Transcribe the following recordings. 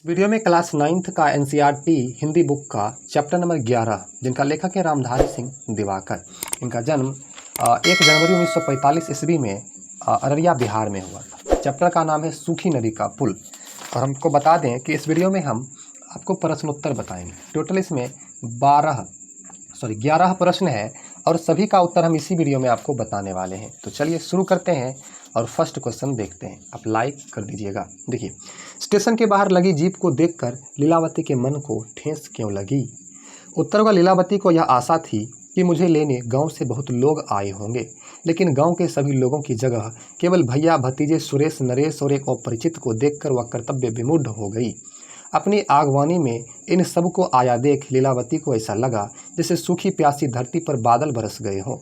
Video में class 9th का NCERT Hindi book का चैप्टर नंबर 11 जिनका लेखक है रामधारी सिंह दिवाकर। इनका जन्म 1 जनवरी 1945 ईस्वी में अररिया बिहार में हुआ था। चैप्टर का नाम है सूखी नदी का पुल। और हमको बता दें कि इस वीडियो में हम आपको प्रश्नोत्तर बताएंगे। टोटल इसमें 11 प्रश्न है और सभी का उत्तर हम इसी वीडियो में आपको बताने वाले हैं। तो चलिए शुरू करते हैं और फर्स्ट क्वेश्चन देखते हैं। आप लाइक कर दीजिएगा। देखिए, स्टेशन के बाहर लगी जीप को देखकर लीलावती के मन को ठेस क्यों लगी? उत्तर होगा, लीलावती को यह आशा थी कि मुझे लेने गांव से बहुत लोग आए होंगे, लेकिन गांव के सभी लोगों की जगह केवल भैया भतीजे सुरेश नरेश और एक अपरिचित को देखकर वह कर्तव्य विमूढ़ हो गई। अपनी आगवानी में इन सब को आया देख लीलावती को ऐसा लगा जैसे सूखी प्यासी धरती पर बादल बरस गए हों,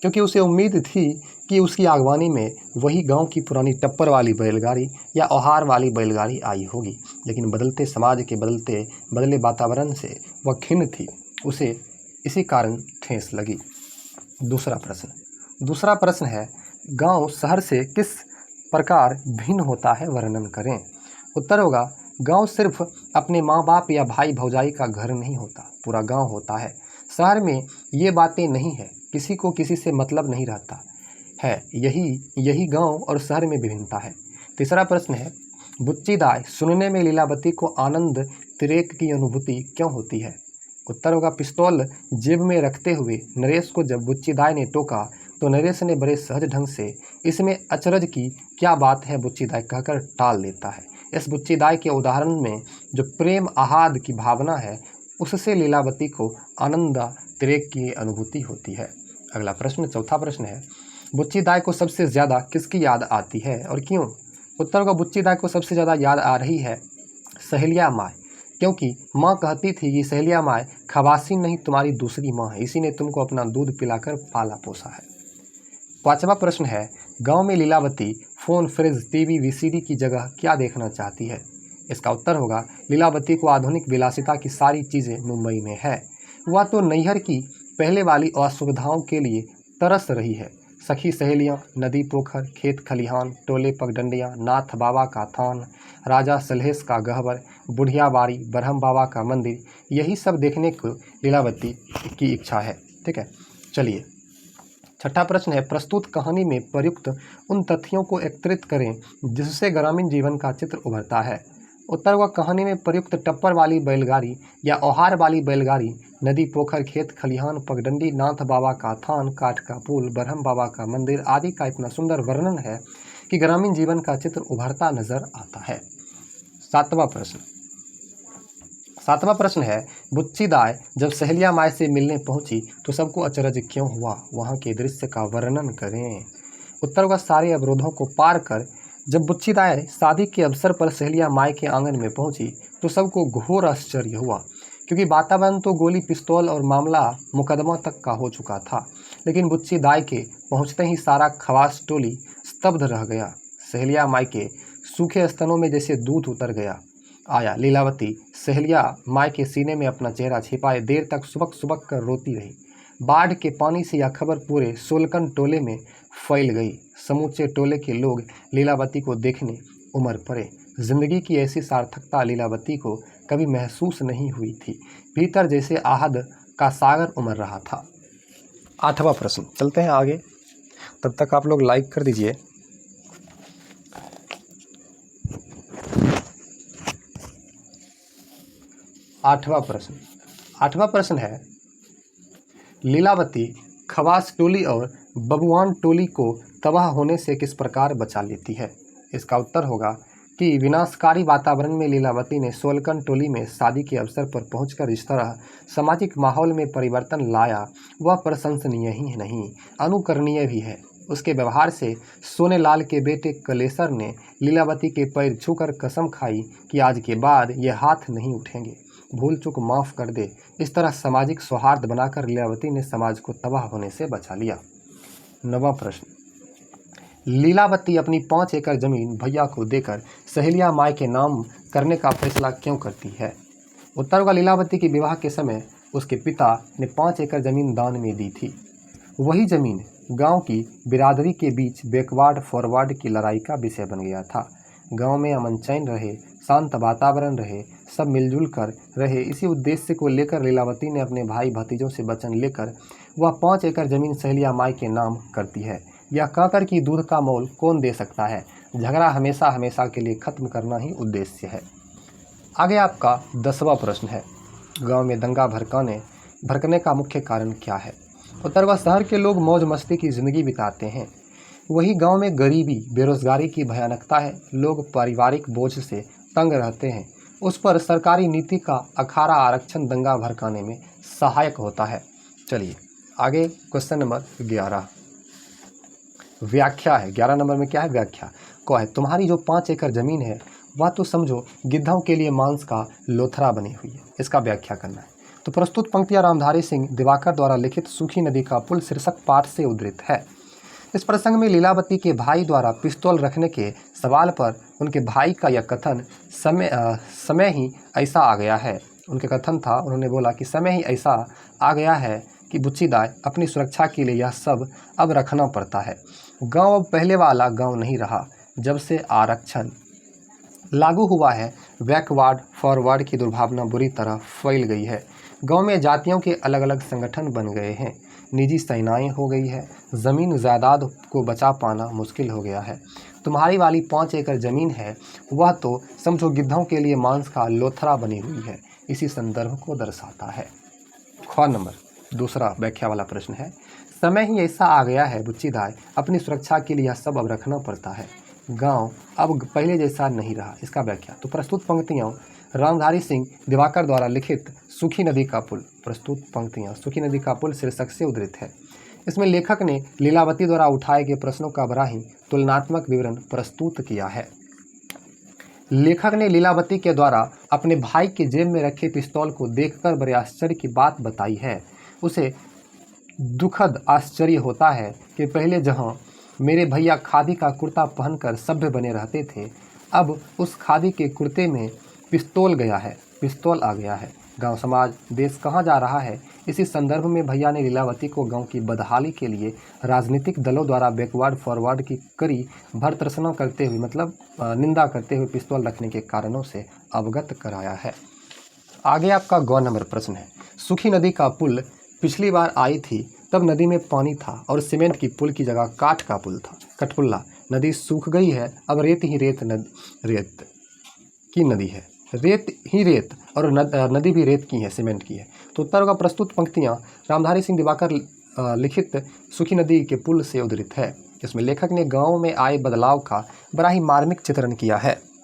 क्योंकि उसे उम्मीद थी कि उसकी आगवानी में वही गांव की पुरानी टप्पर वाली बैलगाड़ी या ओहार वाली बैलगाड़ी आई होगी। लेकिन बदलते समाज के बदले वातावरण से वह खिन्न थी। उसे इसी कारण ठेस लगी। दूसरा प्रश्न है, गांव शहर से किस प्रकार भिन्न होता है, वर्णन करें। उत्तर होगा, गांव सिर्फ अपने माँ बाप या भाई भौजाई का घर नहीं होता, पूरा गांव होता है। शहर में ये बातें नहीं है, किसी को किसी से मतलब नहीं रहता है। यही गांव और शहर में विभिन्नता है। तीसरा प्रश्न है, बुच्चीदाय सुनने में लीलावती को आनंद तिरेक की अनुभूति क्यों होती है। उत्तर होगा, पिस्तौल जेब में रखते हुए नरेश को जब बुच्चीदाय ने टोका तो नरेश ने बड़े सहज ढंग से इसमें अचरज की क्या बात है बुच्चीदाय कहकर टाल देता है। इस बुच्चीदाय के उदाहरण में जो प्रेम आह्लाद की भावना है, उससे लीलावती को आनंद तिरेक की अनुभूति होती है। अगला प्रश्न, चौथा प्रश्न है, बुच्चीदाय को सबसे ज़्यादा किसकी याद आती है और क्यों। उत्तर होगा, बुच्चीदाय को सबसे ज़्यादा याद आ रही है सहेलिया माँ, क्योंकि माँ कहती थी कि सहेलिया माँ खवासी नहीं तुम्हारी दूसरी माँ है, इसी ने तुमको अपना दूध पिलाकर पाला पोसा है। पांचवा प्रश्न है, गांव में Lilavati phone fridge TV VCD की जगह क्या देखना चाहती है। इसका उत्तर होगा, लीलावती को आधुनिक विलासिता की सारी चीज़ें मुंबई में है। वह तो नैहर की पहले वाली असुविधाओं के लिए तरस रही है। सखी सहेलियाँ, नदी पोखर, खेत खलिहान, टोले पगडंडियाँ, नाथ बाबा का थान, राजा सलहेश का गहवर, बुढ़िया बाड़ी, ब्रह्म बाबा का मंदिर, यही सब देखने को लीलावती की इच्छा है। ठीक है, चलिए छठा प्रश्न है, प्रस्तुत कहानी में प्रयुक्त उन तथ्यों को एकत्रित करें जिससे ग्रामीण जीवन का चित्र उभरता है। उत्तर हुआ, कहानी में प्रयुक्त टप्पर वाली बैलगाड़ी या ओहार वाली बैलगाड़ी, नदी पोखर, खेत खलिहान, पगडंडी, नाथ बाबा का थान, काठ का पुल, ब्रह्म बाबा का मंदिर आदि का इतना सुंदर वर्णन है कि ग्रामीण जीवन का चित्र उभरता नजर आता है। सातवां प्रश्न है, बुच्चीदाय जब सहेलिया माई से मिलने पहुंची तो सबको अचरज क्यों हुआ, वहां के दृश्य का वर्णन करें। उत्तर होगा, सारे अवरोधों को पार कर जब बुच्चीदाय शादी के अवसर पर सहेलिया माई के आंगन में पहुंची तो सबको घोर आश्चर्य हुआ, क्योंकि वातावरण तो गोली पिस्तौल और मामला मुकदमा तक का हो चुका था। लेकिन बुच्चीदाय के पहुंचते ही सारा खवास टोली स्तब्ध रह गया। सहेलिया माई के सूखे स्तनों में जैसे दूध उतर गया आया। लीलावती सहेलिया माई के सीने में अपना चेहरा छिपाए देर तक सुबक सुबक कर रोती रही। बाढ़ के पानी से यह खबर पूरे सोलकन टोले में फैल गई। समूचे टोले के लोग लीलावती को देखने उमड़ पड़े। जिंदगी की ऐसी सार्थकता लीलावती को कभी महसूस नहीं हुई थी। भीतर जैसे आहद का सागर उमड़ रहा था। आठवां प्रश्न, चलते हैं आगे, तब तक आप लोग लाइक कर दीजिए। आठवां प्रश्न है, लीलावती खवास टोली और बबुआन टोली को तबाह होने से किस प्रकार बचा लेती है। इसका उत्तर होगा कि विनाशकारी वातावरण में लीलावती ने सोलकन टोली में शादी के अवसर पर पहुंचकर इस तरह सामाजिक माहौल में परिवर्तन लाया, वह प्रशंसनीय ही नहीं अनुकरणीय भी है। उसके व्यवहार से सोनेलाल के बेटे कलेसर ने लीलावती के पैर छूकर कसम खाई कि आज के बाद ये हाथ नहीं उठेंगे, भूल चूक माफ़ कर दे। इस तरह सामाजिक सौहार्द बनाकर लीलावती ने समाज को तबाह होने से बचा लिया। नवां प्रश्न, लीलावती अपनी 5 एकड़ जमीन भैया को देकर सहेलिया माई के नाम करने का फैसला क्यों करती है। उत्तर होगा, लीलावती के विवाह के समय उसके पिता ने 5 एकड़ जमीन दान में दी थी। वही जमीन गांव की बिरादरी के बीच बैकवर्ड फॉरवर्ड की लड़ाई का विषय बन गया था। गांव में अमन चैन रहे, शांत वातावरण रहे, सब मिलजुल कर रहे। इसी उद्देश्य को लेकर लीलावती ने अपने भाई भतीजों से वचन लेकर वह 5 एकड़ जमीन सहेलिया माई के नाम करती है। यह कहकर कि दूध का मोल कौन दे सकता है, झगड़ा हमेशा हमेशा के लिए खत्म करना ही उद्देश्य है। आगे आपका 10वां प्रश्न है, गांव में दंगा भड़कने का मुख्य कारण क्या है? उत्तर, वह शहर के लोग मौज मस्ती की जिंदगी बिताते हैं, वही गांव में गरीबी बेरोजगारी की भयानकता है। लोग पारिवारिक बोझ से तंग रहते हैं, उस पर सरकारी नीति का अखाड़ा आरक्षण दंगा भड़काने में सहायक होता है। चलिए आगे क्वेश्चन नंबर 11 व्याख्या है। 11 नंबर में क्या है? व्याख्या को है, तुम्हारी जो 5 एकड़ जमीन है वह तो समझो गिद्धों के लिए मांस का लोथरा बनी हुई है, इसका व्याख्या करना है। तो प्रस्तुत पंक्तियां रामधारी सिंह दिवाकर द्वारा लिखित सूखी नदी का पुल शीर्षक पाठ से उद्धृत है। इस प्रसंग में लीलावती के भाई द्वारा पिस्तौल रखने के सवाल पर उनके भाई का यह कथन समय ही ऐसा आ गया है। उनके कथन था, उन्होंने बोला कि समय ही ऐसा आ गया है कि बुच्चीदाय अपनी सुरक्षा के लिए यह सब अब रखना पड़ता है। गांव अब पहले वाला गांव नहीं रहा। जब से आरक्षण लागू हुआ है, बैकवर्ड फॉरवर्ड की दुर्भावना बुरी तरह फैल गई है। गांव में जातियों के अलग अलग संगठन बन गए हैं, निजी सेनाएं हो गई है, ज़मीन जायदाद को बचा पाना मुश्किल हो गया है। तुम्हारी वाली 5 एकड़ ज़मीन है, वह तो समझो गिद्धों के लिए मांस का लोथरा बनी हुई है, इसी संदर्भ को दर्शाता है। ख नंबर दूसरा व्याख्या वाला प्रश्न है, समय ही ऐसा आ गया है बुच्चीदाय अपनी सुरक्षा के लिए यह सब अब रखना पड़ता है। गांव अब पहले जैसा नहीं रहा, इसका व्याख्या। तो प्रस्तुत पंक्तियां रामधारी सिंह दिवाकर द्वारा लिखित सूखी नदी का पुल, प्रस्तुत पंक्तियां सूखी नदी का पुल शीर्षक से उद्धृत है। इसमें लेखक ने लीलावती द्वारा उठाए गए प्रश्नों का बड़ा ही तुलनात्मक विवरण प्रस्तुत किया है। लेखक ने लीलावती के द्वारा अपने भाई के जेब में रखे पिस्तौल को देखकर बड़े आश्चर्य की बात बताई है। उसे दुखद आश्चर्य होता है कि पहले जहां मेरे भैया खादी का कुर्ता पहनकर सभ्य बने रहते थे, अब उस खादी के कुर्ते में पिस्तौल आ गया है। गांव समाज देश कहाँ जा रहा है? इसी संदर्भ में भैया ने लीलावती को गांव की बदहाली के लिए राजनीतिक दलों द्वारा बैकवर्ड फॉरवर्ड की कड़ी भर्त्सना करते हुए, मतलब निंदा करते हुए पिस्तौल रखने के कारणों से अवगत कराया है। आगे आपका ग नंबर प्रश्न है, सूखी नदी का पुल पिछली बार आई थी तब नदी में पानी था और सीमेंट की पुल की जगह काठ का पुल था। कठपुल्ला, नदी सूख गई है, अब रेत की नदी है, रेत ही रेत और नदी भी रेत की है, सीमेंट की है। तो उत्तर होगा प्रस्तुत पंक्तियां रामधारी सिंह दिवाकर लिखित सूखी नदी के पुल से उद्धृत है। इसमें लेखक ने गांव में आए बदलाव का बड़ा ही मार्मिक चित्रण किया है।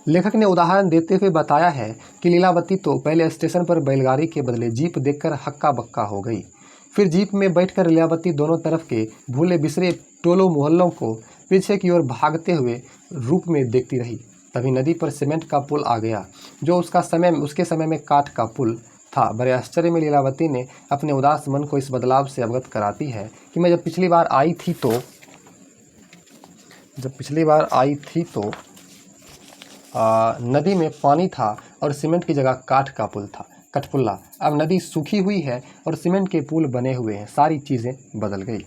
लेखक ने उदाहरण देते हुए बताया है कि लीलावती तो पहले स्टेशन पर बैलगाड़ी के बदले जीप देखकर हक्का बक्का हो गई। फिर जीप में बैठकर लीलावती दोनों तरफ के भूले बिसरे टोलों मोहल्लों को पीछे की ओर भागते हुए रूप में देखती रही। तभी नदी पर सीमेंट का पुल आ गया, जो उसके समय में काठ का पुल था। बड़े आश्चर्य में लीलावती ने अपने उदास मन को इस बदलाव से अवगत कराती है कि मैं जब पिछली बार आई थी तो नदी में पानी था और सीमेंट की जगह काठ का पुल था। कठपुल्ला, अब नदी सूखी हुई है और सीमेंट के पुल बने हुए हैं, सारी चीज़ें बदल गई।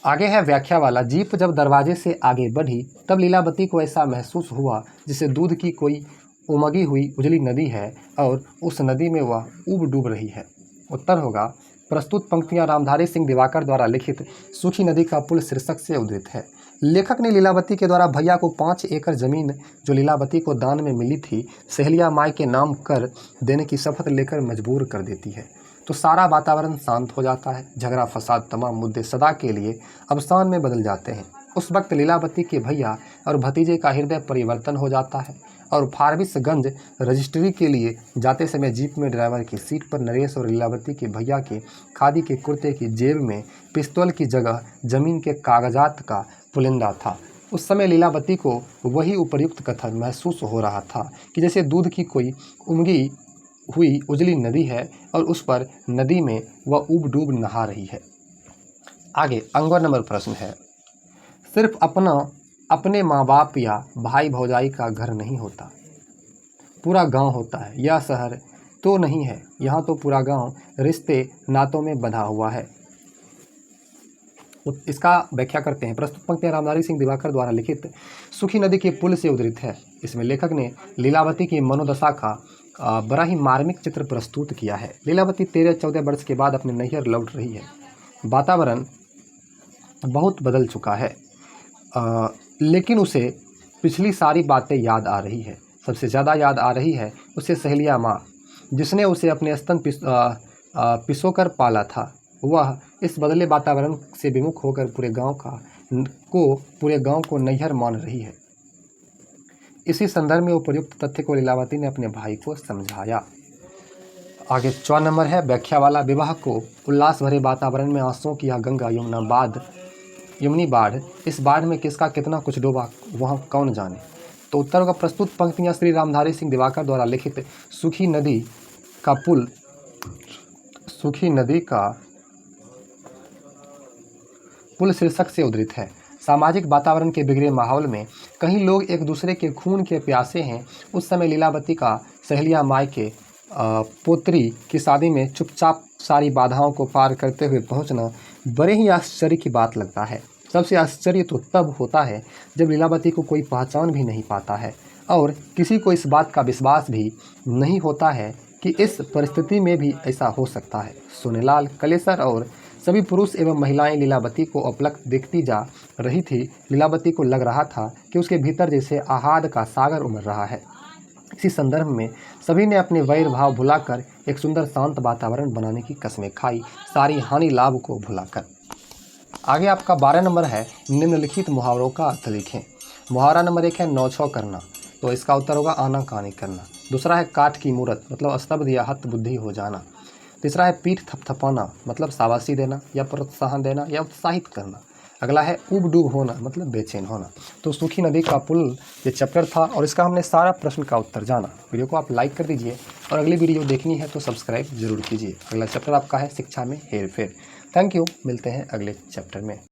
आगे है व्याख्या वाला, जीप जब दरवाजे से आगे बढ़ी तब लीलावती को ऐसा महसूस हुआ जैसे दूध की कोई उमगी हुई उजली नदी है और उस नदी में वह उब डूब रही है। उत्तर होगा प्रस्तुत पंक्तियां रामधारी सिंह दिवाकर द्वारा लिखित सूखी नदी का पुल शीर्षक से उद्धृत है। लेखक ने लीलावती के द्वारा भैया को 5 एकड़ जमीन जो लीलावती को दान में मिली थी सहेलिया माई के नाम कर देने की शपथ लेकर मजबूर कर देती है। तो सारा वातावरण शांत हो जाता है, झगड़ा फसाद तमाम मुद्दे सदा के लिए अवसान में बदल जाते हैं। उस वक्त लीलावती के भैया और भतीजे का हृदय परिवर्तन हो जाता है और फारबिसगंज रजिस्ट्री के लिए जाते समय जीप में ड्राइवर की सीट पर नरेश और लीलावती के भैया के खादी के कुर्ते की जेब में पिस्तौल की जगह जमीन के कागजात का पुलिंदा था। उस समय लीलावती को वही उपर्युक्त कथन महसूस हो रहा था कि जैसे दूध की कोई उमगी हुई उजली नदी है और उस पर नदी में वह उब डूब नहा रही है। आगे अंगवर नंबर प्रश्न है, सिर्फ अपने माँ बाप या भाई भौजाई का घर नहीं होता, पूरा गांव होता है। यह शहर तो नहीं है, यहाँ तो पूरा गांव रिश्ते नातों में बंधा हुआ है। इसका व्याख्या करते हैं। प्रस्तुत पंक्तियां रामधारी सिंह दिवाकर द्वारा लिखित सुखी नदी के पुल से उद्धृत है। इसमें लेखक ने लीलावती की मनोदशा का बड़ा ही मार्मिक चित्र प्रस्तुत किया है। लीलावती 13-14 वर्ष के बाद अपने नैहर लौट रही है। वातावरण बहुत बदल चुका है, लेकिन उसे पिछली सारी बातें याद आ रही है। सबसे ज़्यादा याद आ रही है उसे सहेलिया माँ, जिसने उसे अपने स्तन पिसोकर पाला था। वह इस बदले वातावरण से विमुख होकर पूरे गांव को नैहर मान रही है। इसी संदर्भ में उपयुक्त तथ्य को लीलावती ने अपने भाई को समझाया। आगे 4 नंबर है व्याख्या वाला। विवाह को उल्लास भरे वातावरण में आंसुओं की यह गंगा यमुनी बाढ़, इस बाढ़ में किसका कितना कुछ डूबा वह कौन जाने। तो उत्तर का प्रस्तुत पंक्तियां श्री रामधारी सिंह दिवाकर द्वारा लिखित सुखी नदी का पुल शीर्षक से उद्धृत है। सामाजिक वातावरण के बिगड़े माहौल में कहीं लोग एक दूसरे के खून के प्यासे हैं। उस समय लीलावती का सहेलिया माई के पोत्री की शादी में चुपचाप सारी बाधाओं को पार करते हुए पहुंचना बड़े ही आश्चर्य की बात लगता है। सबसे आश्चर्य तो तब होता है जब लीलावती को कोई पहचान भी नहीं पाता है और किसी को इस बात का विश्वास भी नहीं होता है कि इस परिस्थिति में भी ऐसा हो सकता है। सोनेलाल, कलेसर और सभी पुरुष एवं महिलाएं लीलावती को अपलक देखती जा रही थी। लीलावती को लग रहा था कि उसके भीतर जैसे आहाद का सागर उमड़ रहा है। इसी संदर्भ में सभी ने अपने वैर भाव भुलाकर एक सुंदर शांत वातावरण बनाने की कस्में खाई, सारी हानि लाभ को भुलाकर। आगे आपका 12 नंबर है निम्नलिखित मुहावरों का अर्थ लिखें। मुहावरा नंबर 1 है नौछौ करना, तो इसका उत्तर होगा आना कानी करना। दूसरा है काठ की मूरत, मतलब स्तब्ध या हत बुद्धि हो जाना। तीसरा है पीठ थपथपाना, मतलब शाबाशी देना या प्रोत्साहन देना या उत्साहित करना। अगला है ऊब डूब होना, मतलब बेचैन होना। तो सूखी नदी का पुल ये चैप्टर था और इसका हमने सारा प्रश्न का उत्तर जाना। वीडियो को आप लाइक कर दीजिए और अगली वीडियो देखनी है तो सब्सक्राइब जरूर कीजिए। अगला चैप्टर आपका है शिक्षा में हेरफेर। थैंक यू, मिलते हैं अगले चैप्टर में।